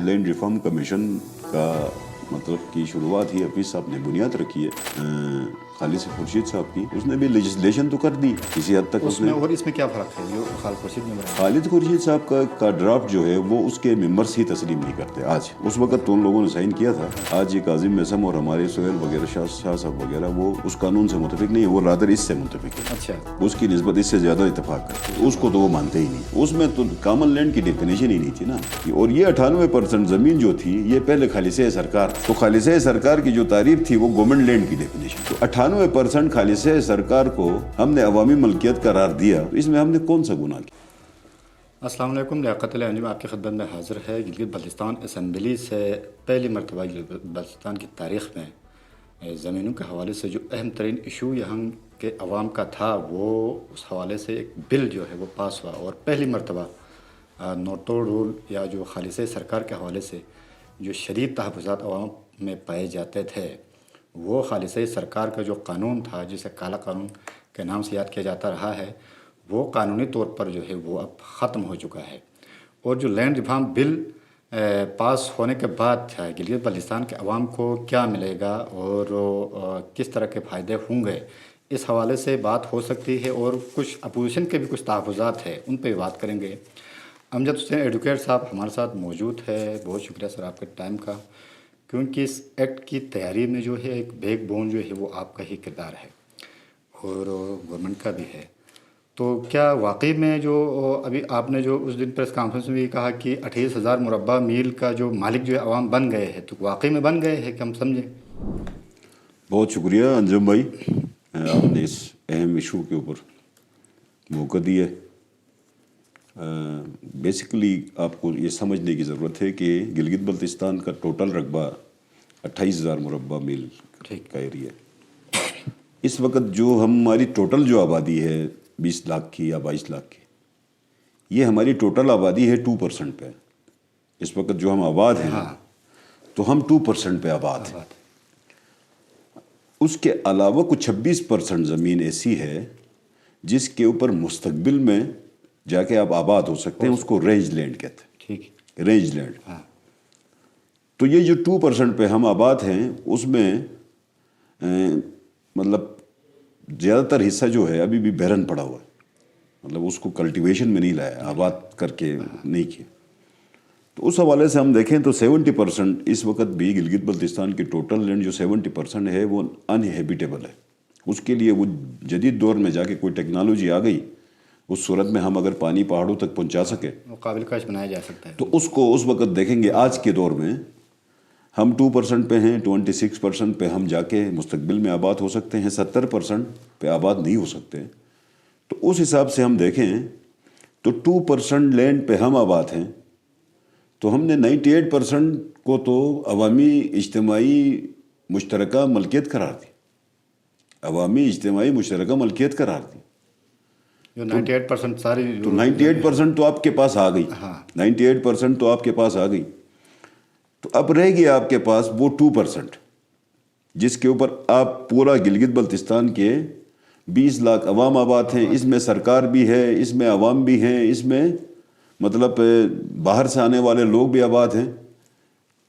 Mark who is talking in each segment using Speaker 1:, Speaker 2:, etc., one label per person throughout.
Speaker 1: Land reform commission का मतलब की शुरुआत ही हफीज साहब ने बुनियाद रखी है खालिद खुर्शीद साहब की। उसने भी लेजिस्लेशन तो कर दी किसी हद तक उसने।
Speaker 2: और इसमें क्या फ़र्क है जो खालिद खुर्शीद ने बनाया?
Speaker 1: खालिद खुर्शीद साहब का ड्राफ्ट जो है वो उसके मेंबर्स ही तस्लीम नहीं करते आज। उस वक्त तो उन लोगों ने साइन किया था। आज ये काजिम मेसम और हमारे सोहेल वगैरह शाह साहब वगैरह वो उस कानून से मुतफिक नहीं है, वो रादर इससे मुतफिक है।
Speaker 2: अच्छा,
Speaker 1: उसकी निस्बत इससे ज़्यादा इतफाक करते हैं, उसको तो वो मानते ही नहीं। उसमें तो कॉमन लैंड की डेफिनेशन ही नहीं थी ना। और ये 98% ज़मीन जो थी ये पहले खालिसे सरकार, तो खालिसे सरकार की जो तारीफ थी वो गवर्नमेंट लैंड की डेफिनेशन। तो 98% खालिसे सरकार को हमने अवामी मलकियत करार दिया, तो इसमें हमने कौन सा गुनाह किया?
Speaker 2: अस्सलाम वालेकुम। लियाकत अली अंजुम आपकी खिदमत में हाज़िर है। गिलगित बल्तिस्तान असम्बली से पहली मरतबा गिलगित बल्तिस्तान की तारीख़ में ज़मीनों के हवाले से जो अहम तरीन इशू यहाँ के अवाम का था वो उस हवाले से एक बिल जो है वो पास हुआ। और पहली मरतबा नो तोड़ रूल या जो खालिसे सरकार के हवाले से जो शदीद तहफ़्फ़ुज़ात अवाम में पाए जाते थे वो खालिसे सरकार का जो कानून था, जिसे काला कानून के नाम से याद किया जाता रहा है, वो कानूनी तौर पर जो है वो अब ख़त्म हो चुका है। और जो लैंड रिफॉर्म बिल पास होने के बाद गिलगित बल्तिस्तान के अवाम को क्या मिलेगा और किस तरह के फ़ायदे होंगे, इस हवाले से बात हो सकती है। और कुछ अपोजिशन के भी कुछ तहफ़्फ़ुज़ात है, उन पर बात करेंगे। अमजद हुसैन एडवोकेट साहब हमारे साथ मौजूद है। बहुत शुक्रिया सर आपके टाइम का, क्योंकि इस एक्ट की तैयारी में जो है एक बैकबोन जो है वो आपका ही किरदार है और गवर्नमेंट का भी है। तो क्या वाकई में जो अभी आपने जो उस दिन प्रेस कॉन्फ्रेंस में भी कहा कि 28,000 मुरब्बा मील का जो मालिक जो है अवाम बन गए हैं, तो वाकई में बन गए हैं कि हम समझें?
Speaker 1: बहुत शुक्रिया अंजुम भाई, आपने इस अहम इशू के ऊपर मौका दिया। बेसिकली आपको ये समझने की ज़रूरत है कि गिलगित बल्तिस्तान का टोटल रकबा 28,000 मुरब्बा मील का एरिया है। इस वक्त जो हमारी टोटल जो आबादी है 20 लाख की या 22 लाख की, ये हमारी टोटल आबादी है 2% पे। इस वक्त जो हम आबाद हैं, हाँ, तो हम 2% पे आबाद हैं। उसके अलावा कुछ 26% ज़मीन ऐसी है जिसके ऊपर मुस्तकबिल में जाके आप आबाद हो सकते हैं, उसको रेंज लैंड कहते हैं।
Speaker 2: ठीक,
Speaker 1: रेंज लैंड। हाँ। तो ये जो 2% पे हम आबाद हैं उसमें मतलब ज़्यादातर हिस्सा जो है अभी भी बैरन पड़ा हुआ है, मतलब उसको कल्टीवेशन में नहीं लाया, आबाद करके नहीं किया। तो उस हवाले से हम देखें तो 70% इस वक्त भी गिलगित बल्तिस्तान की टोटल लैंड जो 70% है वो अनहेबिटेबल है। उसके लिए वो जदीद दौर में जाके कोई टेक्नोलॉजी आ गई, उस सूरत में हम अगर पानी पहाड़ों तक पहुंचा सके
Speaker 2: वो काबिल काश बनाया जा सकता है।
Speaker 1: तो उसको उस वक्त देखेंगे। आज के दौर में हम 2% पे हैं, 26% पे हम जाके मुस्तकबिल में आबाद हो सकते हैं, 70% पे आबाद नहीं हो सकते। तो उस हिसाब से हम देखें तो 2% लैंड पे हम आबाद हैं, तो हमने 98% को तो अवामी इज्तिमाई मुश्तरका मलकियत करार दी, अवामी इज्तिमाई मुश्तरका मलकियत करार दी।
Speaker 2: जो 98% सारी
Speaker 1: तो 98% तो आपके पास आ गई। हाँ। 98% तो आपके पास आ गई। तो अब रह गया आपके पास वो 2% जिसके ऊपर आप पूरा गिलगित बल्तिस्तान के 20 लाख अवाम आबाद हैं। इसमें सरकार भी है, इसमें अवाम भी हैं, इसमें मतलब बाहर से आने वाले लोग भी आबाद हैं।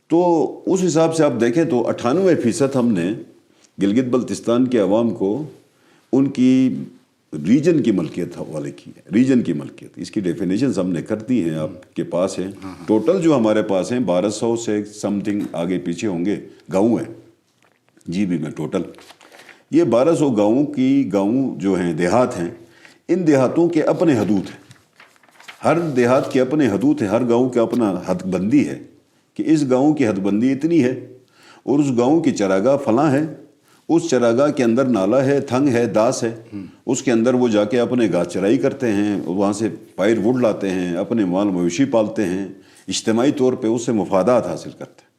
Speaker 1: तो उस हिसाब से आप देखें तो 98% हमने गिलगित बल्तिस्तान के अवाम को उनकी रीजन की मलकियत हवाले की है। रीजन की मलकियत, इसकी डेफिनेशन हमने कर दी हैं, आपके पास है। टोटल जो हमारे पास हैं 1200 से समथिंग आगे पीछे होंगे गाँव हैं जीबी में टोटल। ये 1200 गाँव जो हैं देहात हैं, इन देहातों के अपने हदूद हैं। हर देहात के अपने हदूद हैं, हर गाँव का अपना हदबंदी है कि इस गाँव की हदबंदी इतनी है और उस गाँव की चरागाह फलां है, उस चरागाह के अंदर नाला है, थंग है, दास है, उसके अंदर वो जाके अपने घास चराई करते हैं, वहाँ से पायर वुड लाते हैं, अपने माल मवेशी पालते हैं, इज्तिमाई तौर पे उससे मुफादात हासिल करते हैं।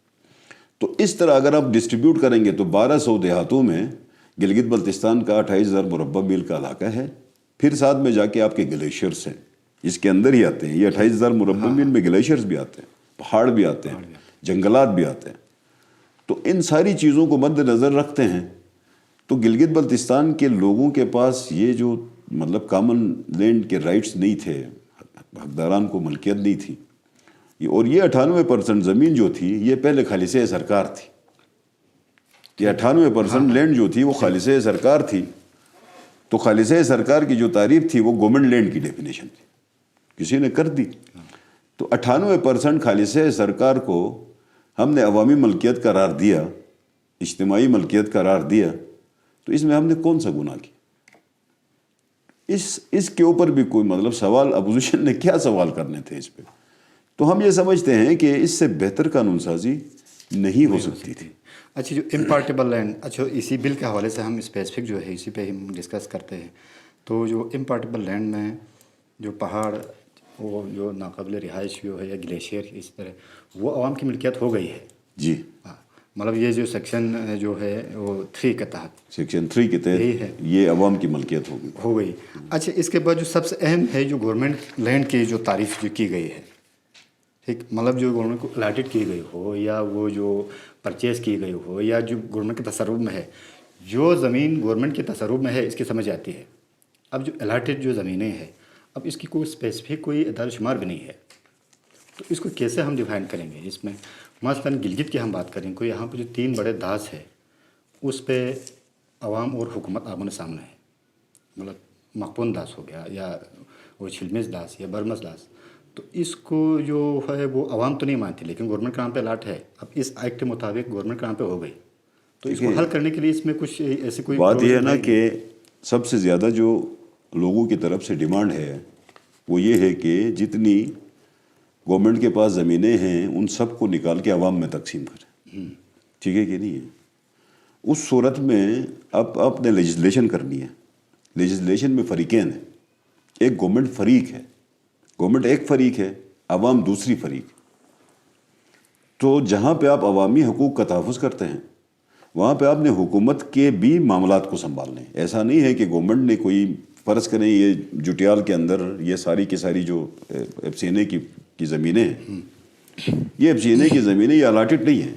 Speaker 1: तो इस तरह अगर आप डिस्ट्रीब्यूट करेंगे तो 1200 देहातों में गिलगित बल्तिस्तान का 28,000 मुरब्बा मील का इलाका है। फिर साथ में जाके आपके ग्लेशियर्स हैं, इसके अंदर ही आते हैं। ये 28,000 मुरब्बा मील में ग्लेशियर्स भी आते हैं, पहाड़ भी आते हैं, जंगलात भी आते हैं। तो इन सारी चीज़ों को मद्देनज़र रखते हैं तो गिलगित बल्तिस्तान के लोगों के पास ये जो मतलब कॉमन लैंड के राइट्स नहीं थे, हकदारान को मलकियत नहीं थी, اور یہ 98% زمین جو تھی یہ پہلے خالصہ سرکار تھی. یہ 98% لینڈ جو تھی وہ خالصہ سرکار تھی. تو خالصہ سرکار کی جو تعریف تھی وہ گورنمنٹ لینڈ کی ڈیفینیشن تھی, کسی نے کر دی. تو 98% خالصہ سرکار کو ہم نے عوامی ملکیت قرار دیا, اجتماعی ملکیت قرار دیا, تو اس میں ہم نے کون سا گناہ کیا؟ اس کے اوپر بھی کوئی مطلب سوال اپوزیشن نے کیا سوال کرنے تھے اس پہ؟ تو ہم یہ سمجھتے ہیں کہ اس سے بہتر قانون سازی نہیں ہو سکتی تھی.
Speaker 2: اچھا, جو امپارٹیبل لینڈ, اچھا اسی بل کے حوالے سے ہم اسپیسیفک جو ہے اسی پہ ہم ڈسکس کرتے ہیں. تو جو امپارٹیبل لینڈ میں جو پہاڑ, وہ جو ناقابل رہائش جو ہے یا گلیشیئر اس طرح, وہ عوام کی ملکیت ہو گئی ہے.
Speaker 1: جی,
Speaker 2: مطلب یہ جو سیکشن جو ہے وہ 3 کے تحت,
Speaker 1: سیکشن 3 کے تحت یہ عوام کی ملکیت ہو گئی.
Speaker 2: اچھا, اس کے بعد جو سب سے اہم ہے جو گورنمنٹ لینڈ کی جو تعریف جو کی گئی ہے, ٹھیک, مطلب جو گورنمنٹ کو الاٹڈ کی گئی ہو یا وہ جو پرچیز کی گئی ہو یا جو گورنمنٹ کے تصرف میں ہے, جو زمین گورنمنٹ کے تصرف میں ہے اس کی سمجھ آتی ہے. اب جو الاٹڈ جو زمینیں ہیں, اب اس کی کوئی اسپیسیفک کوئی اعداد و شمار بھی نہیں ہے, تو اس کو کیسے ہم ڈیفائن کریں گے؟ اس میں مثلاً گلگت کی ہم بات کریں, کوئی یہاں پہ جو 3 بڑے داس ہے اس پہ عوام اور حکومت آمنے سامنے ہے. مطلب مقپون داس ہو گیا یا وہ چھلمز داس یا برمز داس, تو اس کو جو ہے وہ عوام تو نہیں مانتی, لیکن گورنمنٹ کے نام پہ الاٹ ہے. اب اس ایکٹ کے مطابق گورنمنٹ کے نام پہ ہو گئی, تو اس کو حل کرنے کے لیے اس میں کچھ ایسی کوئی
Speaker 1: بات یہ ہے نا کہ سب سے زیادہ جو لوگوں کی طرف سے ڈیمانڈ ہے وہ یہ ہے کہ جتنی گورنمنٹ کے پاس زمینیں ہیں ان سب کو نکال کے عوام میں تقسیم کریں. ٹھیک ہے کہ نہیں ہے؟ اس صورت میں اب آپ نے لیجسلیشن کرنی ہے. لیجسلیشن میں فریقین ہیں, ایک گورنمنٹ فریق ہے, گورنمنٹ ایک فریق ہے, عوام دوسری فریق. تو جہاں پہ آپ عوامی حقوق کا تحفظ کرتے ہیں وہاں پہ آپ نے حکومت کے بھی معاملات کو سنبھالنے. ایسا نہیں ہے کہ گورنمنٹ نے کوئی فرض کریں یہ جوٹیال کے اندر یہ ساری کی ساری جو ایف سی این اے کی زمینیں ہیں, یہ ایف سی این اے کی زمینیں یہ الاٹڈ نہیں ہیں,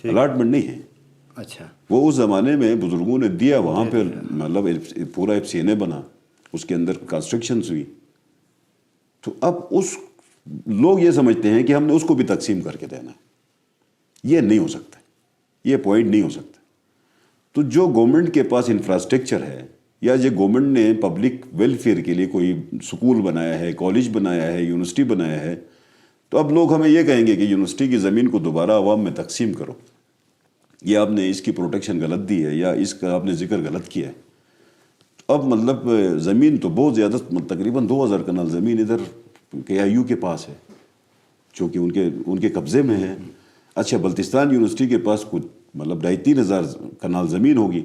Speaker 1: الاٹمنٹ نہیں ہے.
Speaker 2: اچھا,
Speaker 1: وہ اس زمانے میں بزرگوں نے دیا, وہاں پہ مطلب پورا ایف سی این اے بنا, اس کے اندر کنسٹرکشنز ہوئی. تو اب اس لوگ یہ سمجھتے ہیں کہ ہم نے اس کو بھی تقسیم کر کے دینا ہے. یہ نہیں ہو سکتا, یہ پوائنٹ نہیں ہو سکتا. تو جو گورنمنٹ کے پاس انفراسٹرکچر ہے یا جو گورنمنٹ نے پبلک ویلفیئر کے لیے کوئی سکول بنایا ہے, کالج بنایا ہے, یونیورسٹی بنایا ہے, تو اب لوگ ہمیں یہ کہیں گے کہ یونیورسٹی کی زمین کو دوبارہ عوام میں تقسیم کرو, یہ آپ نے اس کی پروٹیکشن غلط دی ہے یا اس کا آپ نے ذکر غلط کیا ہے. اب مطلب زمین تو بہت زیادہ, تقریباً 2000 کنال زمین ادھر کے آئی یو کے پاس ہے جو کہ ان کے قبضے میں ہے. اچھا, بلتستان یونیورسٹی کے پاس کچھ مطلب 2500 کنال زمین ہوگی,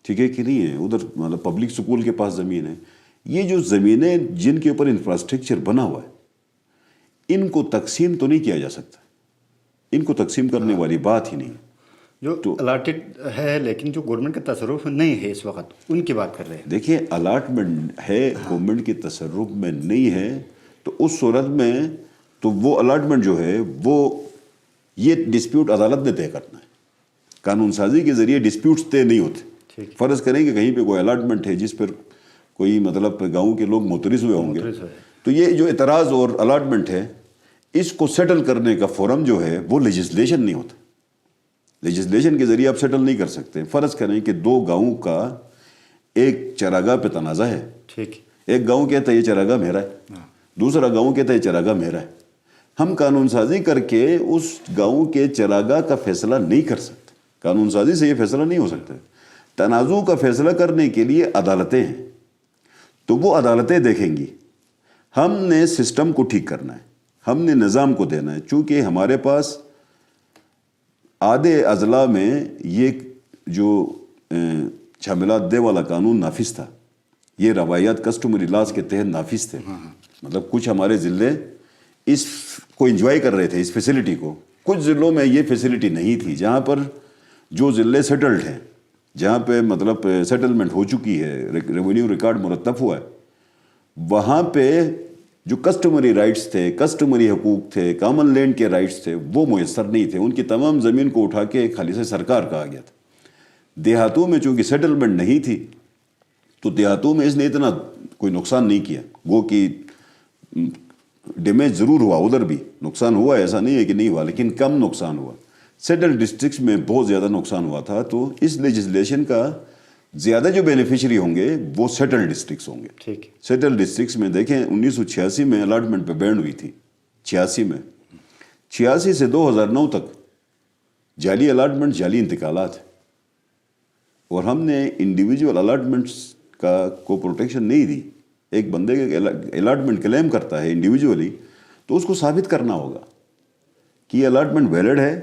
Speaker 1: ٹھیک ہے کہ نہیں ہے, ادھر مطلب پبلک سکول کے پاس زمین ہے. یہ جو زمینیں جن کے اوپر انفراسٹرکچر بنا ہوا ہے ان کو تقسیم تو نہیں کیا جا سکتا, ان کو تقسیم کرنے والی بات ہی نہیں.
Speaker 2: جو الاٹڈ ہے لیکن جو گورنمنٹ کا تصرف نہیں ہے اس وقت, ان کی بات کر رہے ہیں.
Speaker 1: دیکھیے, الاٹمنٹ ہے گورنمنٹ کے تصرف میں نہیں ہے, تو اس صورت میں تو وہ الاٹمنٹ جو ہے وہ یہ ڈسپیوٹ عدالت نے طے کرنا ہے. قانون سازی کے ذریعے ڈسپیوٹس طے نہیں ہوتے. فرض کریں کہ کہیں پہ کوئی الاٹمنٹ ہے جس پر کوئی مطلب گاؤں کے لوگ معترض ہوئے ہوں گے, تو یہ جو اعتراض اور الاٹمنٹ ہے اس کو سیٹل کرنے کا فورم جو ہے وہ لیجسلیشن نہیں ہوتا. لیجسلیشن کے ذریعے آپ سیٹل نہیں کر سکتے. فرض کریں کہ 2 گاؤں کا ایک چراگاہ پہ تنازع ہے,
Speaker 2: ٹھیک,
Speaker 1: ایک گاؤں کہتا ہے یہ چراگاہ میرا ہے, دوسرا گاؤں کہتا ہے یہ چراگاہ میرا ہے. ہم قانون سازی کر کے اس گاؤں کے چراگاہ کا فیصلہ نہیں کر سکتے. قانون سازی سے یہ فیصلہ نہیں ہو سکتا. تنازع کا فیصلہ کرنے کے لیے عدالتیں ہیں, تو وہ عدالتیں دیکھیں گی. ہم نے سسٹم کو ٹھیک کرنا ہے, ہم نے نظام کو دینا ہے. چونکہ ہمارے پاس آدھے اضلاع میں یہ جو شاملات دے والا قانون نافذ تھا, یہ روایات کسٹمری لاز کے تحت نافذ تھے. مطلب کچھ ہمارے ضلع اس کو انجوائے کر رہے تھے, اس فیسلٹی کو. کچھ ضلعوں میں یہ فیسلٹی نہیں تھی. جہاں پر جو ضلع سیٹلڈ ہیں, جہاں پہ مطلب سیٹلمنٹ ہو چکی ہے, ریونیو ریکارڈ مرتب ہوا ہے, وہاں پہ جو کسٹمری رائٹس تھے, کسٹمری حقوق تھے, کامن لینڈ کے رائٹس تھے, وہ میسر نہیں تھے. ان کی تمام زمین کو اٹھا کے خالص سرکار کہا گیا تھا. دیہاتوں میں چونکہ سیٹلمنٹ نہیں تھی تو دیہاتوں میں اس نے اتنا کوئی نقصان نہیں کیا. وہ کہ डैमेज ज़रूर हुआ, उधर भी नुकसान हुआ, ऐसा नहीं है कि नहीं हुआ, लेकिन कम नुकसान हुआ। सेटल डिस्ट्रिक्ट्स में बहुत ज़्यादा नुकसान हुआ था। तो इस लेजिस्लेशन का ज़्यादा जो बेनिफिशरी होंगे वो सेटल डिस्ट्रिक्ट्स होंगे।
Speaker 2: ठीक है।
Speaker 1: सेटल डिस्ट्रिक्ट्स में देखें 1986 में अलाटमेंट पे बैन हुई थी, 86 में, 86 से 2009 तक जाली अलाटमेंट, जाली इंतकालात, और हमने इंडिविजुअल अलाटमेंट्स को प्रोटेक्शन नहीं दी। एक बंदे के अलाटमेंट क्लेम करता है इंडिविजुअली, तो उसको साबित करना होगा कि अलाटमेंट वैलिड है,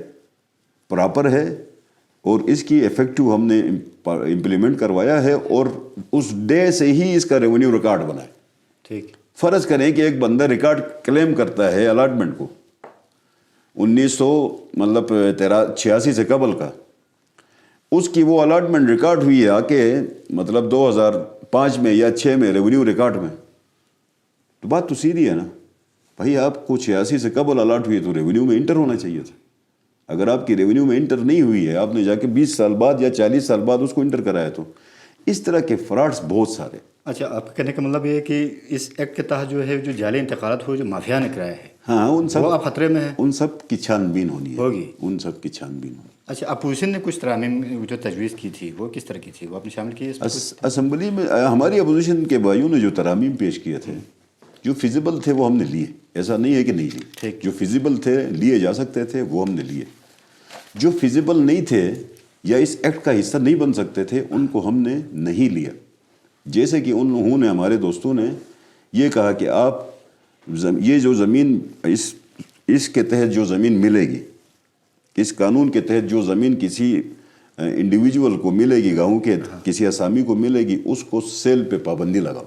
Speaker 1: प्रॉपर है, और इसकी इफेक्टिव हमने इम्प्लीमेंट करवाया है, और उस डे से ही इसका रेवेन्यू रिकॉर्ड बना है।
Speaker 2: ठीक।
Speaker 1: फ़र्ज़ करें कि एक बंदा रिकॉर्ड क्लेम करता है अलाटमेंट को 86 से कबल का, उसकी वो अलाटमेंट रिकॉर्ड हुई है आके 2005 में या 6 में रेवेन्यू रिकॉर्ड में, तो बात तो सीधी है ना भाई, आपको 86 से कबल अलाट हुई है तो रेवेन्यू में इंटर होना चाहिए था। अगर आपकी रेवेन्यू में इंटर नहीं हुई है, आपने जाके 20 साल बाद या 40 साल बाद उसको इंटर कराया, तो इस तरह के फ्रॉड्स बहुत सारे।
Speaker 2: अच्छा, आपके कहने का मतलब ये है कि इस एक्ट के तहत जो है जो जाली इंतकालात हुए जो माफिया ने कराया है,
Speaker 1: हाँ, उन सब
Speaker 2: वो आप खतरे में है,
Speaker 1: उन सब की छानबीन होनी
Speaker 2: होगी।
Speaker 1: उन सब की छानबीन होगी।
Speaker 2: अच्छा, अपोजिशन ने कुछ तरामीम जो तजवीज़ की थी वो किस तरह की थी, वो आपने शामिल की है इसमें?
Speaker 1: असेंबली में हमारी अपोजिशन के भाइयों ने जो तरामीम पेश किए थे, जो फिजिबल थे वो हमने लिए, ऐसा नहीं है कि नहीं लिए।
Speaker 2: ठीक।
Speaker 1: जो फिजिबल थे, लिए जा सकते थे, वो हमने लिए। जो फिजिबल नहीं थे या इस एक्ट का हिस्सा नहीं बन सकते थे, उनको हमने नहीं लिया। जैसे कि उन्होंने, हमारे दोस्तों ने ये कहा कि आप ये जो ज़मीन इसके तहत जो ज़मीन मिलेगी, इस कानून के तहत जो ज़मीन किसी इंडिविजुअल को मिलेगी, गाँव के किसी असामी को मिलेगी, उसको सेल पे पाबंदी लगाओ।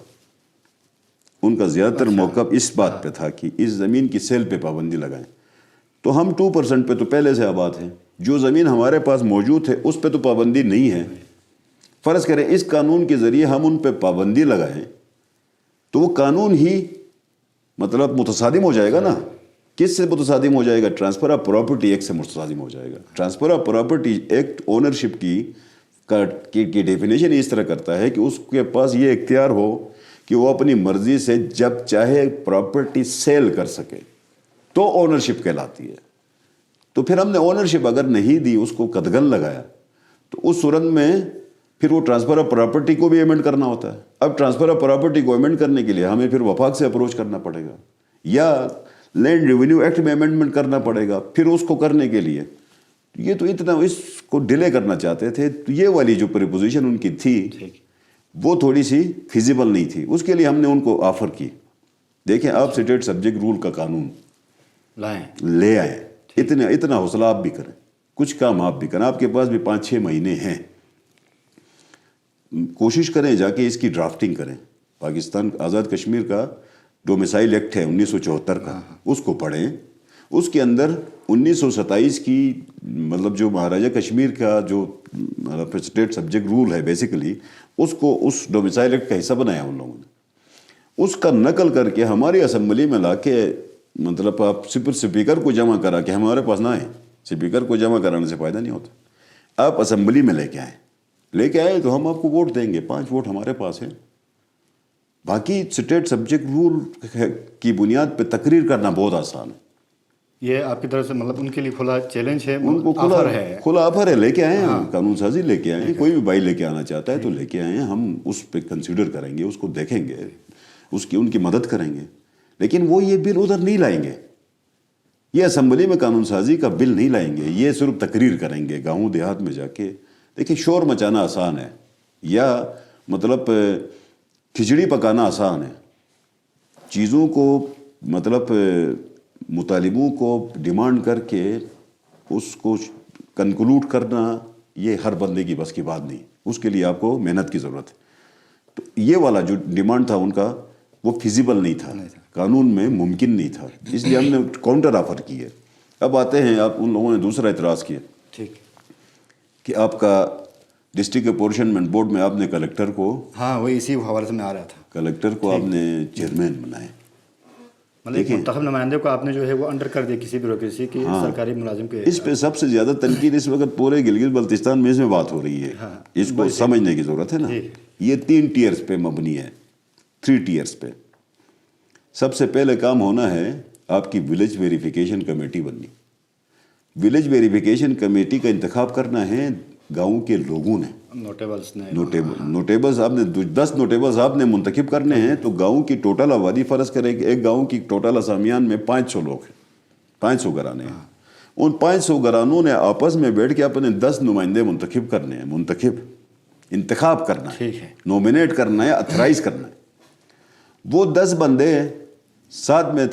Speaker 1: उनका ज़्यादातर मौक़िफ़ इस बात पे था कि इस ज़मीन की सेल पे पाबंदी लगाएं। तो हम 2% पे तो पहले से आबाद हैं, जो ज़मीन हमारे पास मौजूद है उस पे तो पाबंदी नहीं है। फ़र्ज़ करें इस कानून के ज़रिए हम उन पे पाबंदी लगाएं, तो वो कानून ही मुतसादिम हो जाएगा ना। किस से मुतसादिम हो जाएगा? ट्रांसफ़र ऑफ प्रॉपर्टी एक्ट से मुतसादिम हो जाएगा। Transfer of property act ownership की डेफिनेशन इस तरह करता है कि उसके पास ये इख्तियार हो कि वो अपनी मर्ज़ी से जब चाहे प्रॉपर्टी सेल कर सके, तो ओनरशिप कहलाती है। तो फिर हमने ओनरशिप अगर नहीं दी, उसको कदगन लगाया, तो उस सूरत में फिर वो ट्रांसफ़र ऑफ प्रॉपर्टी को भी अमेंड करना होता है। अब ट्रांसफ़र ऑफ प्रॉपर्टी को अमेंड करने के लिए हमें फिर वफाक से अप्रोच करना पड़ेगा, या लैंड रेवेन्यू एक्ट में अमेंडमेंट करना पड़ेगा। फिर उसको करने के लिए ये तो इतना इसको डिले करना चाहते थे, तो ये वाली जो प्रीपोजिशन उनकी थी वो थोड़ी सी फिजिबल नहीं थी। उसके लिए हमने उनको ऑफ़र की, देखें आप स्टेट सब्जेक्ट रूल का कानून ले आए, इतना हौसला आप भी करें, कुछ काम आप भी करें, आपके पास भी 5-6 महीने हैं, कोशिश करें जाके इसकी ड्राफ्टिंग करें। पाकिस्तान आज़ाद कश्मीर का डोमिसाइल एक्ट है 1974 का, उसको पढ़ें। उसके अंदर 1927 की जो महाराजा कश्मीर का जो स्टेट सब्जेक्ट रूल है बेसिकली, उसको उस डोमिसाइल एक्ट का हिस्सा बनाया उन लोगों ने। उसका नकल करके हमारी असेंबली में लाके आप स्पीकर को जमा करा के हमारे पास ना आए, स्पीकर को जमा कराने से फ़ायदा नहीं होता। आप असेंबली में लेके आए तो हम आपको वोट देंगे, 5 वोट हमारे पास हैं। बाकी स्टेट सब्जेक्ट रूल की बुनियाद पे तकरीर करना बहुत आसान है।
Speaker 2: ये आपकी तरफ से उनके लिए खुला चैलेंज है,
Speaker 1: उनको खुला ऑफर है, लेके आए हम कानून साजी लेके आए। कोई भी भाई लेके आना चाहता है तो लेके आए, हम उस पर कंसिडर करेंगे, उसको देखेंगे, उनकी मदद करेंगे। लेकिन वो ये बिल उधर नहीं लाएंगे, ये असेंबली में कानून साजी का बिल नहीं लाएंगे, ये सिर्फ तकरीर करेंगे गाँव देहात में जाके। देखिए, शोर मचाना आसान है, या खिचड़ी पकाना आसान है। चीज़ों को मुतालिबों को डिमांड करके उसको कंक्लूड करना, ये हर बंदे की बस की बात नहीं, उसके लिए आपको मेहनत की ज़रूरत है। तो ये वाला जो डिमांड था उनका, वो फिजिबल नहीं था, कानून में मुमकिन नहीं था, इसलिए हमने काउंटर ऑफर की है। अब आते हैं, आप उन लोगों ने दूसरा इतराज़ किया
Speaker 2: ठीक
Speaker 1: कि आपका डिस्ट्रिक्ट अपॉर्चनमेंट बोर्ड में आपने कलेक्टर को,
Speaker 2: हाँ वही इसी हवाले से मैं आ रहा था,
Speaker 1: कलेक्टर को आपने चेयरमैन बनाए।
Speaker 2: मुंतखब नुमाइंदे को आपने जो है वो अंडर कर दिया किसी ब्यूरोक्रेसी की, सरकारी मुलाजिम के।
Speaker 1: इस पे सबसे ज़्यादा तनकीद इस वक्त पूरे गिलगित बल्तिस्तान में इसमें बात हो रही है।
Speaker 2: हाँ,
Speaker 1: इसको समझने की ज़रूरत है ना। ये 3 टीयर्स पे मबनी है, 3 टीयर्स पे। سب سے پہلے کام ہونا ہے آپ کی ولیج ویریفیکیشن کمیٹی بننی. ولیج ویریفیکیشن کمیٹی کا انتخاب کرنا ہے گاؤں کے لوگوں نے.
Speaker 2: نوٹیبلس نے
Speaker 1: نوٹیبلز آپ نے 10 نوٹیبلز آپ نے منتخب کرنے ہیں. تو گاؤں کی ٹوٹل آبادی فرض کریں کہ ایک گاؤں کی ٹوٹل اسامیان میں 500 لوگ ہیں, 500 گھرانے ہیں. ان 500 گھرانوں نے آپس میں بیٹھ کے اپنے 10 نمائندے منتخب کرنے ہیں. انتخاب کرنا ہے, نومینیٹ کرنا ہے, اتھرائز کرنا ہے. وہ 10 بندے ساتھ میں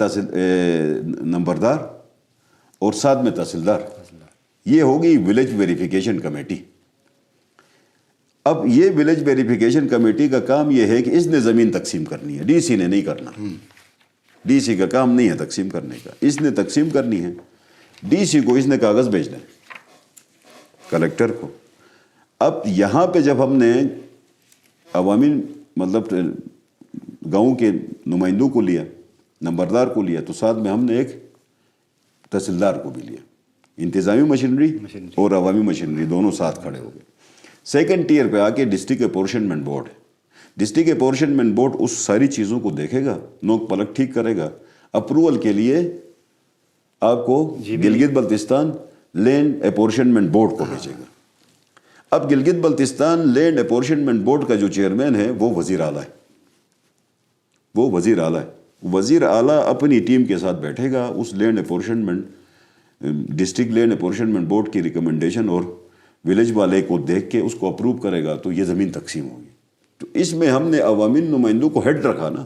Speaker 1: نمبردار اور ساتھ میں تحصیلدار. یہ ہوگی ولیج ویریفیکیشن کمیٹی. اب یہ ولیج ویریفیکیشن کمیٹی کا کام یہ ہے کہ اس نے زمین تقسیم کرنی ہے, ڈی سی نے نہیں کرنا. ڈی سی کا کام نہیں ہے تقسیم کرنے کا, اس نے تقسیم کرنی ہے. ڈی سی کو اس نے کاغذ بھیجنا ہے کلیکٹر کو. اب یہاں پہ جب ہم نے عوامی مطلب گاؤں کے نمائندوں کو لیا, نمبردار کو لیا, تو ساتھ میں ہم نے ایک تحصیلدار کو بھی لیا. انتظامی مشینری اور عوامی مشینری دونوں ساتھ کھڑے ہو گئے. سیکنڈ ٹیئر پہ آ کے ڈسٹرکٹ اپورشنمنٹ بورڈ ہے. ڈسٹرکٹ اپورشنمنٹ بورڈ اس ساری چیزوں کو دیکھے گا, نوک پلک ٹھیک کرے گا. اپروول کے لیے آپ کو گلگت بلتستان لینڈ اپورشنمنٹ بورڈ کو بھیجے گا. اب گلگت بلتستان لینڈ اپورشنمنٹ بورڈ کا جو چیئرمین ہے وہ وزیر اعلیٰ ہے. وہ وزیر اعلیٰ ہے. وزیر اعلیٰ اپنی ٹیم کے ساتھ بیٹھے گا, اس لینڈ اپورشنمنٹ ڈسٹرکٹ لینڈ اپورشنمنٹ بورڈ کی ریکمنڈیشن اور ولیج والے کو دیکھ کے اس کو اپروو کرے گا, تو یہ زمین تقسیم ہوگی. تو اس میں ہم نے عوامی نمائندوں کو ہیڈ رکھا نا,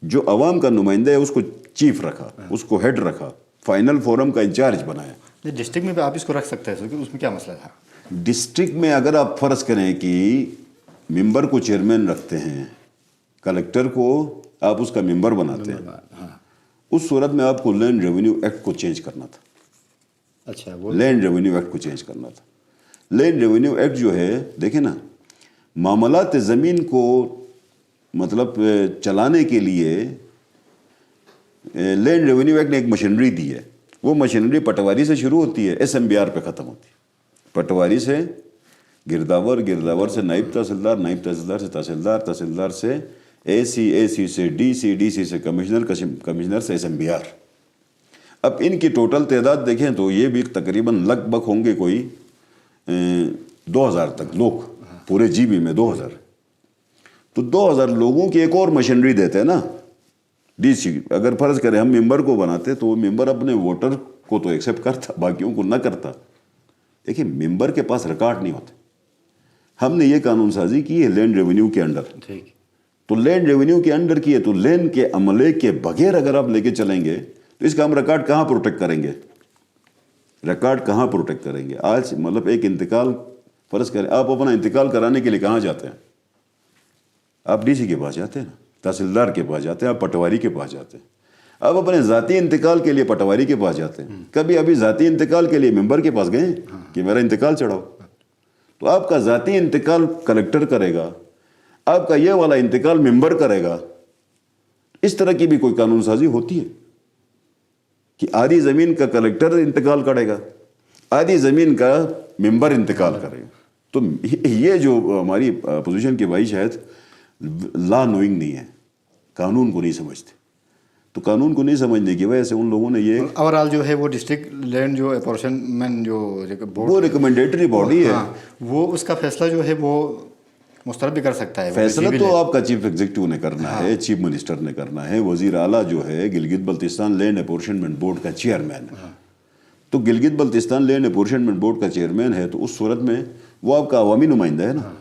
Speaker 1: جو عوام کا نمائندہ ہے اس کو چیف رکھا, اس کو ہیڈ رکھا, فائنل فورم کا انچارج بنایا.
Speaker 2: ڈسٹرکٹ میں بھی آپ اس کو رکھ سکتے ہیں, اس میں کیا مسئلہ تھا؟
Speaker 1: ڈسٹرکٹ میں اگر آپ فرض کریں کہ ممبر کو چیئرمین رکھتے ہیں, کلیکٹر کو آپ اس کا ممبر بناتے ہیں, اس صورت میں آپ کو لینڈ ریونیو ایکٹ کو چینج کرنا تھا.
Speaker 2: اچھا, وہ
Speaker 1: لینڈ ریونیو ایکٹ کو چینج کرنا تھا. لینڈ ریونیو ایکٹ جو ہے دیکھیں نا, معاملات زمین کو مطلب چلانے کے لیے لینڈ ریونیو ایکٹ نے ایک مشینری دی ہے. وہ مشینری پٹواری سے شروع ہوتی ہے, ایس ایم بی آر پہ ختم ہوتی ہے. پٹواری سے گرداور, گرداور سے نائب تحصیلدار, نائب تحصیلدار سے تحصیلدار, تحصیلدار سے اے سی, اے سی سے ڈی سی, ڈی سی سے کمشنر, کمشنر سے ایس ایم بی آر. اب ان کی ٹوٹل تعداد دیکھیں تو یہ بھی تقریباً لگ بھگ ہوں گے کوئی 2000 تک لوگ, پورے جی بی میں 2000. تو 2000 لوگوں کی ایک اور مشینری دیتے ہیں نا ڈی سی. اگر فرض کریں ہم ممبر کو بناتے تو وہ ممبر اپنے ووٹر کو تو ایکسیپٹ کرتا, باقیوں کو نہ کرتا. دیکھیں ممبر کے پاس ریکارڈ نہیں ہوتے. ہم نے یہ قانون سازی کی ہے لینڈ ریونیو کے انڈر. تو لینڈ ریونیو کے انڈر کی ہے, تو لینڈ کے عملے کے بغیر اگر آپ لے کے چلیں گے تو اس کا ہم ریکارڈ کہاں پروٹیکٹ کریں گے؟ ریکارڈ کہاں پروٹیکٹ کریں گے؟ آج مطلب ایک انتقال فرض کریں, آپ اپنا انتقال کرانے کے لیے کہاں جاتے ہیں؟ آپ ڈی سی کے پاس جاتے ہیں, تحصیلدار کے پاس جاتے ہیں, آپ پٹواری کے پاس جاتے ہیں. آپ اپنے ذاتی انتقال کے لیے پٹواری کے پاس جاتے ہیں. کبھی ابھی ذاتی انتقال کے لیے ممبر کے پاس گئے کہ میرا انتقال چڑھاؤ. تو آپ کا ذاتی انتقال کلیکٹر کرے گا, آپ کا یہ والا انتقال ممبر کرے گا. اس طرح کی بھی کوئی قانون سازی ہوتی ہے کہ آدھی زمین کا کلیکٹر انتقال کرے گا, آدھی زمین کا ممبر انتقال کرے گا. تو یہ جو ہماری اپوزیشن کے بھائی شاید لا نوئنگ نہیں ہے, قانون کو نہیں سمجھتے. تو قانون کو نہیں سمجھنے کی وجہ سے ان لوگوں نے یہ
Speaker 2: اوورال جو ہے وہ ڈسٹرکٹ لینڈ جو اپورشنمنٹ جو بورڈ,
Speaker 1: وہ ریکمنڈیٹری باڈی ہے,
Speaker 2: وہ اس کا فیصلہ جو ہے وہ مسترد بھی کر سکتا ہے.
Speaker 1: فیصلہ تو آپ کا چیف ایگزیکٹو نے کرنا ہے, چیف منسٹر نے کرنا ہے. وزیر اعلیٰ جو ہے گلگت بلتستان لینڈ اپورشنمنٹ بورڈ کا چیئرمین ہے. تو گلگت بلتستان لینڈ اپورشنمنٹ بورڈ کا چیئرمین ہے, تو اس صورت میں وہ آپ کا عوامی نمائندہ ہے نا,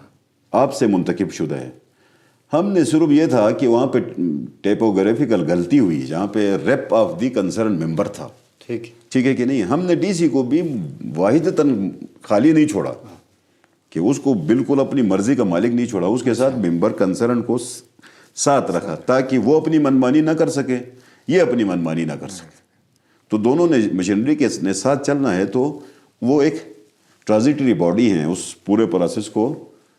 Speaker 1: آپ سے منتخب شدہ ہے. ہم نے صرف یہ تھا کہ وہاں پہ ٹیپوگرافیکل غلطی ہوئی جہاں پہ ریپ آف دی کنسرن ممبر تھا. ٹھیک ہے کہ نہیں؟ ہم نے ڈی سی کو بھی واحدتاً خالی نہیں چھوڑا کہ اس کو بالکل اپنی مرضی کا مالک نہیں چھوڑا, اس کے ساتھ ممبر کنسرن کو ساتھ رکھا تاکہ وہ اپنی منمانی نہ کر سکے, یہ اپنی منمانی نہ کر سکے. تو دونوں نے مشینری کے ساتھ چلنا ہے. تو وہ ایک ٹرانزیٹری باڈی ہیں, اس پورے پروسیس کو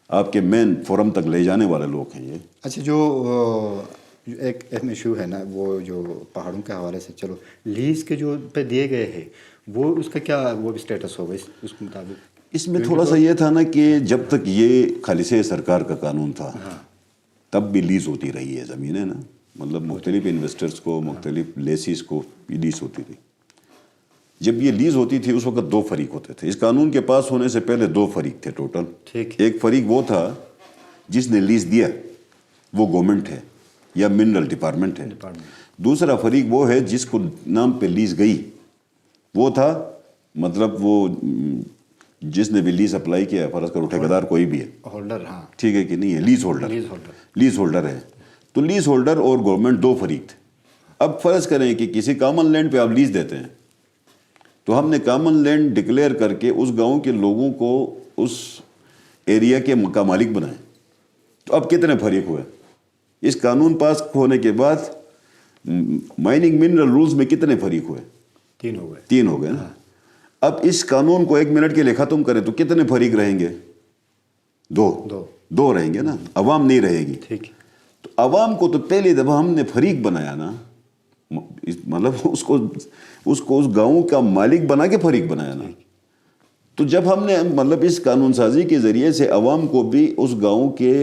Speaker 1: آپ کے مین فورم تک لے جانے والے لوگ ہیں یہ.
Speaker 2: اچھا, جو ایک اہم ایشو ہے نا وہ جو پہاڑوں کے حوالے سے, چلو لیز کے جو پہ دیے گئے ہیں وہ اس کا کیا وہ بھی اسٹیٹس ہوگا اس کے مطابق؟
Speaker 1: اس میں تھوڑا سا یہ تھا نا کہ جب تک یہ خالص سرکار کا قانون تھا تب بھی لیز ہوتی رہی ہے زمینیں نا. مطلب مختلف انویسٹرز کو، مختلف لیسیز کو لیز ہوتی تھی. جب یہ لیز ہوتی تھی اس وقت 2 فریق ہوتے تھے. اس قانون کے پاس ہونے سے پہلے 2 فریق تھے ٹوٹل. ایک فریق وہ تھا جس نے لیز دیا، وہ گورنمنٹ ہے یا منرل ڈپارٹمنٹ ہے. دوسرا فریق وہ ہے جس کو نام پہ لیز گئی، وہ تھا مطلب وہ جس نے بھی لیز اپلائی کیا ہے، فرض کرو ٹھیکیدار کوئی بھی ہے،
Speaker 2: ہولڈر. ہاں
Speaker 1: ٹھیک ہے کہ نہیں ہے، لیز ہولڈر ہے. تو لیز ہولڈر اور گورنمنٹ 2 فریق تھے. اب فرض کریں کہ کسی کامن لینڈ پہ آپ لیز دیتے ہیں، تو ہم نے کامن لینڈ ڈکلیئر کر کے اس گاؤں کے لوگوں کو اس ایریا کے مالک بنائے. تو اب کتنے فریق ہوئے؟ اس قانون پاس ہونے کے بعد مائننگ منرل رولز میں کتنے فریق ہوئے؟ 3 ہو گئے نا. اب اس قانون کو 1 منٹ کے لیے ختم کریں تو کتنے فریق رہیں گے؟ 2 رہیں گے نا. عوام نہیں رہے گی. تو عوام کو تو پہلی دفعہ ہم نے فریق بنایا نا، مطلب اس کو اس گاؤں کا مالک بنا کے فریق بنایا نا. تو جب ہم نے مطلب اس قانون سازی کے ذریعے سے عوام کو بھی اس گاؤں کے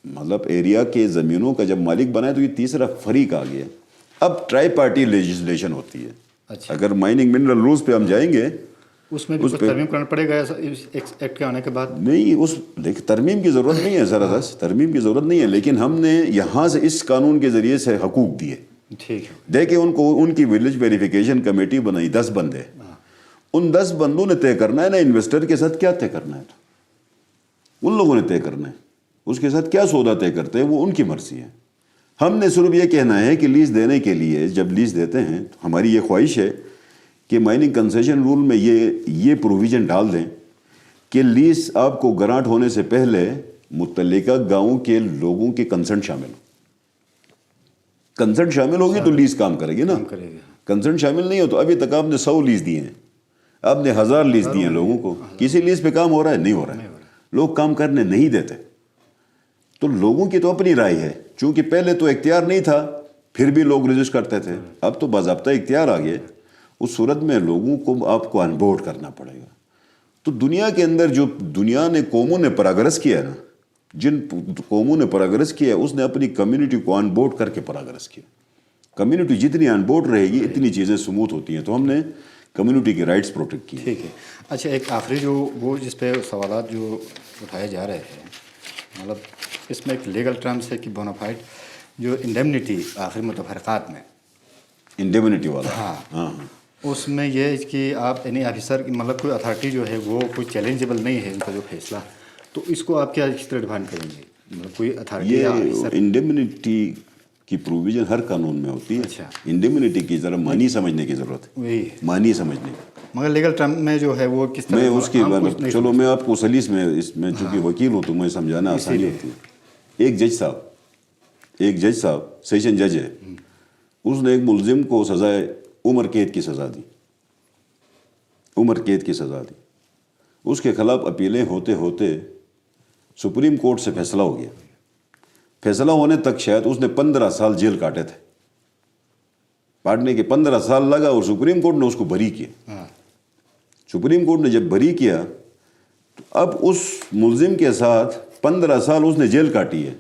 Speaker 1: مطلب ایریا کے زمینوں کا جب مالک بنایا تو یہ تیسرا فریق آ گیا. اب ٹرائی پارٹی لیجسلیشن ہوتی ہے. اگر مائننگ منرل رولز پہ ہم جائیں گے
Speaker 2: اس میں بھی کچھ ترمیم کرنا پڑے گا ایکٹ کے آنے کے بعد؟
Speaker 1: نہیں، دیکھ ترمیم کی ضرورت نہیں ہے سر، ترمیم کی ضرورت نہیں ہے. لیکن ہم نے یہاں سے اس قانون کے ذریعے سے حقوق دیے. دیکھیں ان کو ان کی ولیج ویریفیکیشن کمیٹی بنائی، 10 بندے. ان 10 بندوں نے طے کرنا ہے نا انویسٹر کے ساتھ کیا طے کرنا ہے. ان لوگوں نے طے کرنا ہے اس کے ساتھ کیا سودا طے کرتے ہیں، وہ ان کی مرضی ہے. ہم نے صرف یہ کہنا ہے کہ لیز دینے کے لیے جب لیز دیتے ہیں تو ہماری یہ خواہش ہے کہ مائننگ کنسیشن رول میں یہ پروویژن ڈال دیں کہ لیز آپ کو گرانٹ ہونے سے پہلے متعلقہ گاؤں کے لوگوں کی کنسنٹ شامل ہو. کنسنٹ شامل ہوگی تو لیز کام کرے گی نا. کنسنٹ شامل نہیں ہو تو ابھی تک آپ نے 100 لیز دیے ہیں، آپ نے 1000 لیز دیے ہیں لوگوں کو. کسی لیز پہ کام ہو رہا ہے؟ نہیں ہو رہا ہے. لوگ کام کرنے نہیں دیتے. تو لوگوں کی تو اپنی رائے ہے، چونکہ پہلے تو اختیار نہیں تھا پھر بھی لوگ رجسٹ کرتے تھے. اب تو باضابطہ اختیار آ گیا. اس صورت میں لوگوں کو آپ کو آن بورڈ کرنا پڑے گا. تو دنیا کے اندر جو دنیا نے قوموں نے پراگرس کیا نا، جن قوموں نے پراگرس کیا اس نے اپنی کمیونٹی کو آن بورڈ کر کے پراگرس کیا. کمیونٹی جتنی آن بورڈ رہے گی اتنی چیزیں سموتھ ہوتی ہیں. تو ہم نے کمیونٹی کے رائٹس پروٹیکٹ کیے.
Speaker 2: ٹھیک ہے. اچھا، ایک آخری وہ جس پہ سوالات جو اٹھائے جا رہے ہیں، مطلب اس میں ایک لیگل ٹرمس ہے کہ بونافائڈ جو انڈیمنیٹی آخری متفرقات میں
Speaker 1: انڈیمنیٹی والا،
Speaker 2: ہاں اس میں یہ ہے کہ آپ اینی آفیسر مطلب کوئی اتھارٹی جو ہے وہ کوئی چیلنجیبل نہیں ہے ان کا جو فیصلہ. تو اس کو آپ کیا کس طرح ڈیفائن کریں گے؟ مطلب کوئی اتھارٹی یا آفیسر؟
Speaker 1: انڈیمنیٹی کی پروویژن ہر قانون میں ہوتی ہے.
Speaker 2: اچھا،
Speaker 1: انڈیمنیٹی کی ذرا معنی سمجھنے کی ضرورت ہے.
Speaker 2: وہی ہے
Speaker 1: معنی سمجھنے
Speaker 2: مگر لیگل ٹرم میں جو ہے وہ کس طرح؟
Speaker 1: میں اس کی چلو میں آپ کو سلیس میں اس میں چونکہ وکیل ہوں تو میں سمجھانا آسانی ہوتی ہے. ایک جج صاحب سیشن جج ہے، اس نے ایک ملزم کو سزائے عمر قید کی سزا دی. اس کے خلاف اپیلیں ہوتے ہوتے سپریم کورٹ سے فیصلہ ہو گیا. فیصلہ ہونے تک شاید اس نے 15 سال جیل کاٹے تھے. کاٹنے کے 15 سال لگا اور سپریم کورٹ نے اس کو بری کیا. سپریم کورٹ نے جب بری کیا تو اب اس ملزم کے ساتھ 15 سال اس نے جیل کاٹی ہے.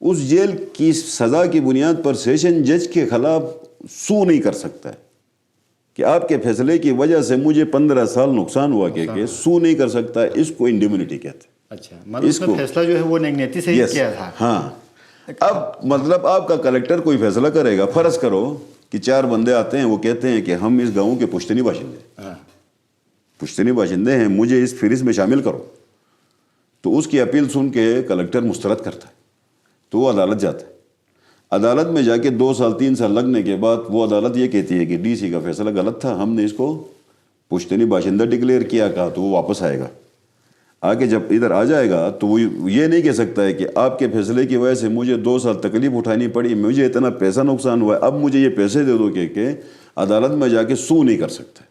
Speaker 1: اس جیل کی سزا کی بنیاد پر سیشن جج کے خلاف سو نہیں کر سکتا ہے کہ آپ کے فیصلے کی وجہ سے مجھے 15 سال نقصان ہوا کہ سو نہیں کر سکتا ہے. اس کو انڈیمنیٹی کہتے ہیں.
Speaker 2: اچھا، مطلب اس کا فیصلہ جو ہے وہ نیگنیتی سے ہی کیا تھا.
Speaker 1: ہاں. اب مطلب آپ کا کلیکٹر کوئی فیصلہ کرے گا، فرض کرو کہ 4 بندے آتے ہیں، وہ کہتے ہیں کہ ہم اس گاؤں کے پشتنی باشندے ہیں، مجھے اس فہرست میں شامل کرو. تو اس کی اپیل سن کے کلیکٹر مسترد کرتا ہے تو وہ عدالت جاتا ہے. عدالت میں جا کے 2 سال 3 سال لگنے کے بعد وہ عدالت یہ کہتی ہے کہ ڈی سی کا فیصلہ غلط تھا، ہم نے اس کو پشتنی باشندہ ڈکلیئر کیا. کہا تو وہ واپس آئے گا. آگے جب ادھر آ جائے گا تو وہ یہ نہیں کہہ سکتا ہے کہ آپ کے فیصلے کی وجہ سے مجھے 2 سال تکلیف اٹھانی پڑی، مجھے اتنا پیسہ نقصان ہوا ہے، اب مجھے یہ پیسے دے دو کہ عدالت میں جا کے سو نہیں کر سکتا.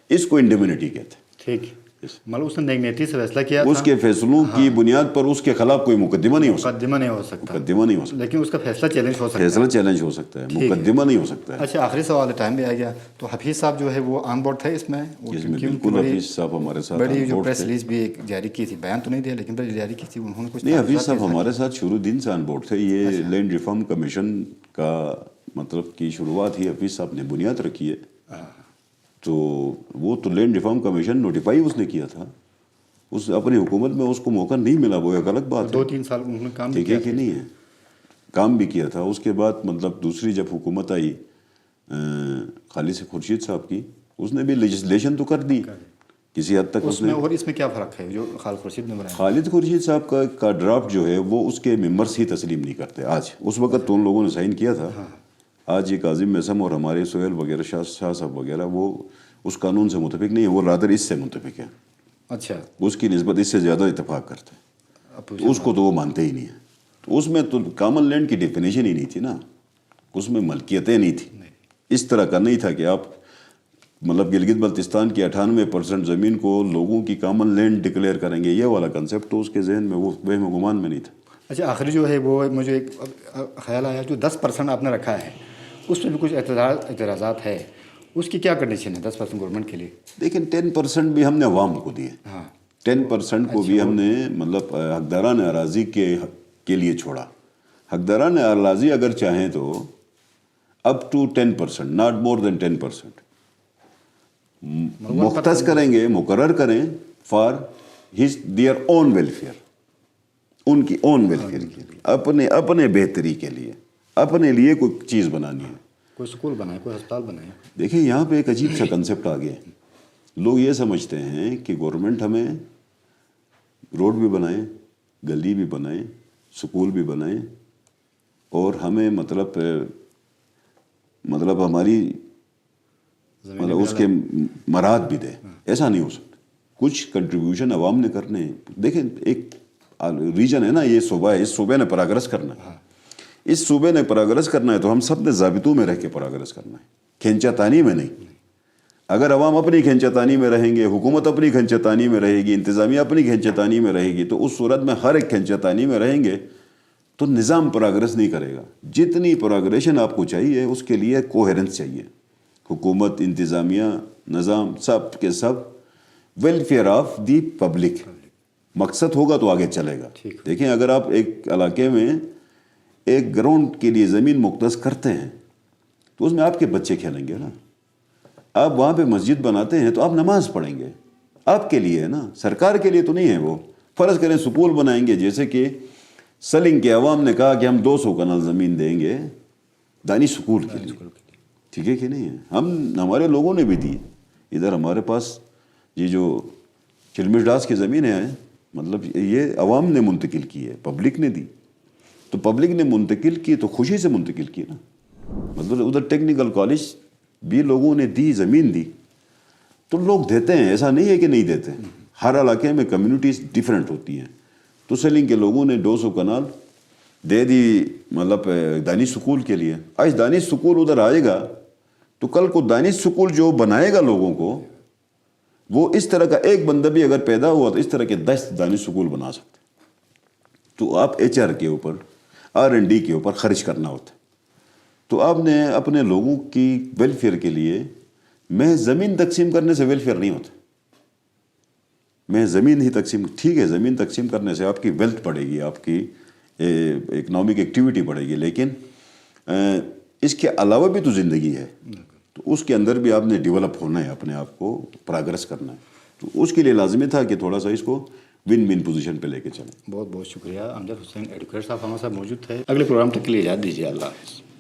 Speaker 1: اس کو انڈیمنیٹی کہتے ہیں.
Speaker 2: ٹھیک मतलब उसने नेगनेती से फैसला किया था,
Speaker 1: उसके फैसलों की बुनियाद पर उसके खिलाफ कोई मुकदमा नहीं हो सकता,
Speaker 2: मुकदमा नहीं हो सकता,
Speaker 1: मुकदमा नहीं हो सकता,
Speaker 2: लेकिन उसका फैसला चैलेंज हो सकता है।
Speaker 1: फैसला चैलेंज हो सकता है, मुकदमा नहीं हो सकता है।
Speaker 2: अच्छा, आखिरी सवाल है, टाइम भी आ गया, तो हफीज़ साहब जो है वो ऑन बोर्ड थे इसमें?
Speaker 1: इसमें बिल्कुल हफीज़ साहब हमारे साथ
Speaker 2: बड़ी जो प्रेस रिलीज भी एक जारी की थी, बयान तो नहीं दिया लेकिन बड़ी जारी की थी उन्होंने कुछ
Speaker 1: नहीं, हफीज़ साहब हमारे साथ शुरू दिन से ऑन बोर्ड थे। ये लैंड रिफॉर्म कमीशन का मतलब की शुरुआत ही हफीज़ साहब ने बुनियाद रखी है, तो वो तो लैंड रिफॉर्म कमीशन नोटिफाई उसने किया था, उस अपनी हुकूमत में उसको मौका नहीं मिला, वो एक अलग बात है।
Speaker 2: 2-3 साल उन्होंने काम
Speaker 1: ठीक है कि नहीं है, काम भी किया था। उसके बाद मतलब दूसरी जब हुकूमत आई खालिद खुर्शीद साहब की, उसने भी लेजिस्लेशन तो कर दी किसी हद तक
Speaker 2: उसमें।
Speaker 1: उसने।
Speaker 2: और इसमें क्या फ़र्क है जो खालिद खुर्शीद ने बनाया?
Speaker 1: खालिद खुर्शीद साहब का ड्राफ्ट जो है वो उसके मेंबर्स ही तस्लीम नहीं करते आज। उस वक्त तो उन लोगों ने साइन किया था, आज ये काजिम मैसम और हमारे सोहेल वगैरह शाह साहब वगैरह वो उस कानून से मुतफिक नहीं है, वो रादर इससे मुतफिक है।
Speaker 2: अच्छा,
Speaker 1: उसकी निस्बत इससे ज़्यादा इतफाक़ करते हैं, तो उसको तो वो मानते ही नहीं है। तो उसमें तो कॉमन लैंड की डेफिनेशन ही नहीं थी ना, उसमें मलकियतें नहीं थी। इस तरह का नहीं था कि आप मतलब गिलगित बल्तिस्तान की 98% ज़मीन को लोगों की कॉमन लैंड डिक्लेयर करेंगे, ये वाला कंसेप्ट तो उसके जहन में, वो वहम गुमान में नहीं था।
Speaker 2: अच्छा, आखिरी जो है वो मुझे एक ख्याल आया, जो 10% आपने रखा है उस पर भी कुछ एतराज़ात है, उसकी क्या कंडीशन है 10% गवर्नमेंट के लिए?
Speaker 1: लेकिन 10% भी हमने अवाम को दिए, 10% को भी हमने मतलब हकदारान अराज़ी के लिए छोड़ा। हकदारान अराज़ी अगर चाहें तो up to 10%, not more than 10% मुख्तस करेंगे, मुकर्रर करें for his their own welfare, उनकी ओन वेलफेयर के लिए, अपने अपने बेहतरी के लिए, अपने लिए कोई चीज़ बनानी है,
Speaker 2: कोई स्कूल बनाए, कोई अस्पताल बनाए।
Speaker 1: देखिए यहाँ पे एक अजीब सा कंसेप्ट आ गया। लोग ये समझते हैं कि गवर्नमेंट हमें रोड भी बनाए, गली भी बनाए, स्कूल भी बनाए और हमें मतलब हमारी मतलब उसके मराद भी दे। ऐसा नहीं हो सकता, कुछ कंट्रीब्यूशन अवाम ने करने हैं। देखें, एक रीजन है ना, ये सूबा है, इस सूबे ने परागरस करना है, इस सूबे ने परागरस करना है, तो हम सब ने ज़ाबितों में रह के परागरस करना है, खिंचातानी में नहीं। अगर अवाम अपनी खिंचातानी में रहेंगे, हुकूमत अपनी खिंचातानी में रहेगी, इंतज़ामिया अपनी खिंचातानी में रहेगी, तो उस सूरत में हर एक खिंचातानी में रहेंगे तो निज़ाम परागरस नहीं करेगा। जितनी परागरेशन आपको चाहिए उसके लिए कोहेरेंस चाहिए। हुकूमत, इंतज़ामिया, निज़ाम सब के सब वेलफेयर ऑफ दी पब्लिक मकसद होगा तो आगे चलेगा। देखें, अगर आप एक इलाके में एक ग्राउंड के लिए ज़मीन मुख्तस करते हैं तो उसमें आपके बच्चे खेलेंगे ना। आप वहाँ पे मस्जिद बनाते हैं तो आप नमाज पढ़ेंगे, आपके लिए है ना, सरकार के लिए तो नहीं है। वो फ़र्ज़ करें स्कूल बनाएंगे, जैसे कि सलिंग के अवाम ने कहा कि हम 200 कनाल ज़मीन देंगे दानी स्कूल के लिए, ठीक है कि नहीं है, हमारे लोगों ने भी दी। इधर हमारे पास ये जो चिलमिडास की ज़मीन है, मतलब ये अवाम ने मुंतकिल की है, पब्लिक ने दी। तो पब्लिक ने मुंतकिल की तो खुशी से मुंतकिल की ना, मतलब उधर टेक्निकल कॉलेज भी लोगों ने दी, ज़मीन दी, तो लोग देते हैं, ऐसा नहीं है कि नहीं देते। हर इलाके में कम्युनिटीज़ डिफरेंट होती हैं। तो सलिंग के लोगों ने 200 कनाल दे दी मतलब दानिश स्कूल के लिए। आज दानिश स्कूल उधर आएगा तो कल को दानिश स्कूल जो बनाएगा लोगों को, वो इस तरह का एक बंदा भी अगर पैदा हुआ तो इस तरह के 10 दानिश स्कूल बना सकते। तो आप HR के ऊपर, R&D के ऊपर खर्च करना होता है। तो आपने अपने लोगों की वेलफेयर के लिए, मैं ज़मीन तकसीम करने से वेलफेयर नहीं होता, मैं ज़मीन ही तकसीम, ठीक है, ज़मीन तकसीम करने से आपकी वेल्थ बढ़ेगी, आपकी इकनॉमिक एक्टिविटी बढ़ेगी, लेकिन इसके अलावा भी तो ज़िंदगी है, तो उसके अंदर भी आपने डेवलप होना है, अपने आप को प्रोग्रेस करना है। तो उसके लिए लाजमी था कि थोड़ा सा इसको विन विन पोजीशन पे लेके चलें।
Speaker 2: बहुत बहुत शुक्रिया। अमजद हुसैन एडवोकेट साहब हमारे साथ मौजूद थे। अगले प्रोग्राम तक के लिए इजाज़त दीजिए। अल्लाह हाफ़िज़।